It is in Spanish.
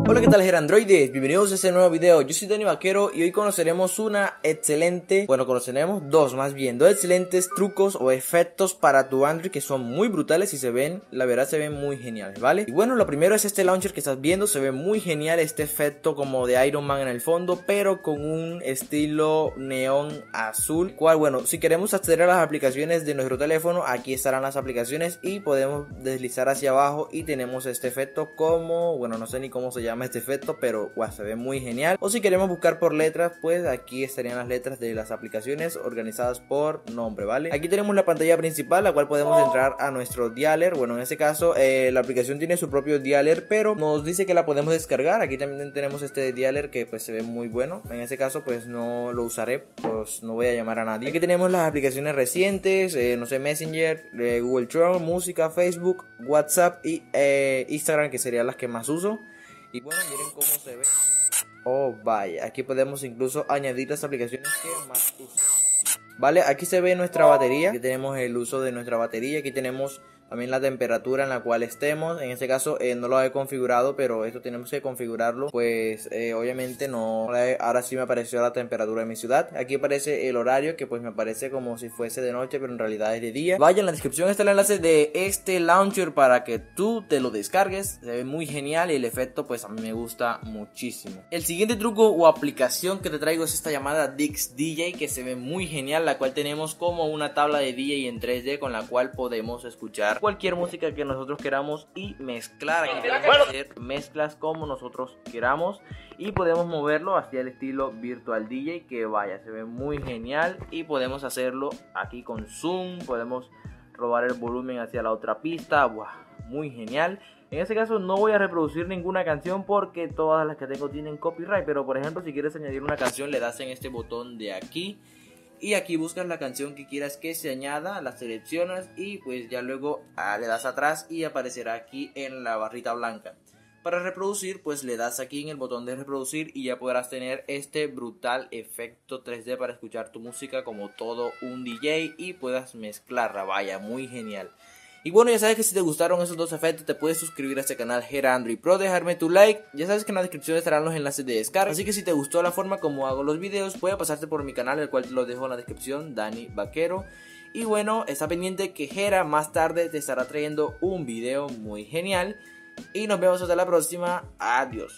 Hola, ¿qué tal, Gerandroides? Bienvenidos a este nuevo video. Yo soy Dani Vaquero y hoy conoceremos dos excelentes trucos o efectos para tu Android que son muy brutales y la verdad se ven muy geniales, ¿vale? Y bueno, lo primero es este launcher que estás viendo. Se ve muy genial este efecto como de Iron Man en el fondo, pero con un estilo neón azul, cual, bueno, si queremos acceder a las aplicaciones de nuestro teléfono, aquí estarán las aplicaciones y podemos deslizar hacia abajo y tenemos este efecto como, bueno, no sé ni cómo se llama este efecto, pero wow, se ve muy genial. O si queremos buscar por letras, pues aquí estarían las letras de las aplicaciones organizadas por nombre, ¿vale? Aquí tenemos la pantalla principal, la cual podemos entrar a nuestro dialer. Bueno, en este caso la aplicación tiene su propio dialer, pero nos dice que la podemos descargar. Aquí también tenemos este dialer que pues se ve muy bueno. En este caso pues no lo usaré, pues no voy a llamar a nadie. Aquí tenemos las aplicaciones recientes, no sé, Messenger, Google Chrome, música, Facebook, WhatsApp y Instagram, que serían las que más uso. Y bueno, miren cómo se ve. Oh, vaya, aquí podemos incluso añadir las aplicaciones que más uso. Vale, aquí se ve nuestra batería. Aquí tenemos el uso de nuestra batería. Aquí tenemos también la temperatura en la cual estemos. En este caso no lo he configurado, pero esto tenemos que configurarlo. Pues obviamente no. Ahora sí me apareció la temperatura de mi ciudad. Aquí aparece el horario, que pues me aparece como si fuese de noche, pero en realidad es de día. Vaya, en la descripción está el enlace de este launcher para que tú te lo descargues. Se ve muy genial y el efecto pues a mí me gusta muchísimo. El siguiente truco o aplicación que te traigo es esta llamada Dix DJ, que se ve muy genial, la cual tenemos como una tabla de DJ en 3D con la cual podemos escuchar cualquier música que nosotros queramos y mezclar. Aquí podemos hacer mezclas como nosotros queramos y podemos moverlo hacia el estilo Virtual DJ, que vaya, se ve muy genial. Y podemos hacerlo aquí con zoom, podemos robar el volumen hacia la otra pista. Wow, muy genial. En este caso no voy a reproducir ninguna canción porque todas las que tengo tienen copyright, pero por ejemplo si quieres añadir una canción le das en este botón de aquí y aquí buscas la canción que quieras que se añada, la seleccionas y pues ya luego le das atrás y aparecerá aquí en la barrita blanca. Para reproducir pues le das aquí en el botón de reproducir y ya podrás tener este brutal efecto 3D para escuchar tu música como todo un DJ y puedas mezclarla. Vaya, muy genial. Y bueno, ya sabes que si te gustaron esos dos efectos te puedes suscribir a este canal Gera Android Pro, dejarme tu like. Ya sabes que en la descripción estarán los enlaces de descarga, así que si te gustó la forma como hago los videos puedes pasarte por mi canal, el cual te lo dejo en la descripción, Dani Vaquero. Y bueno, está pendiente que Gera más tarde te estará trayendo un video muy genial. Y nos vemos hasta la próxima, adiós.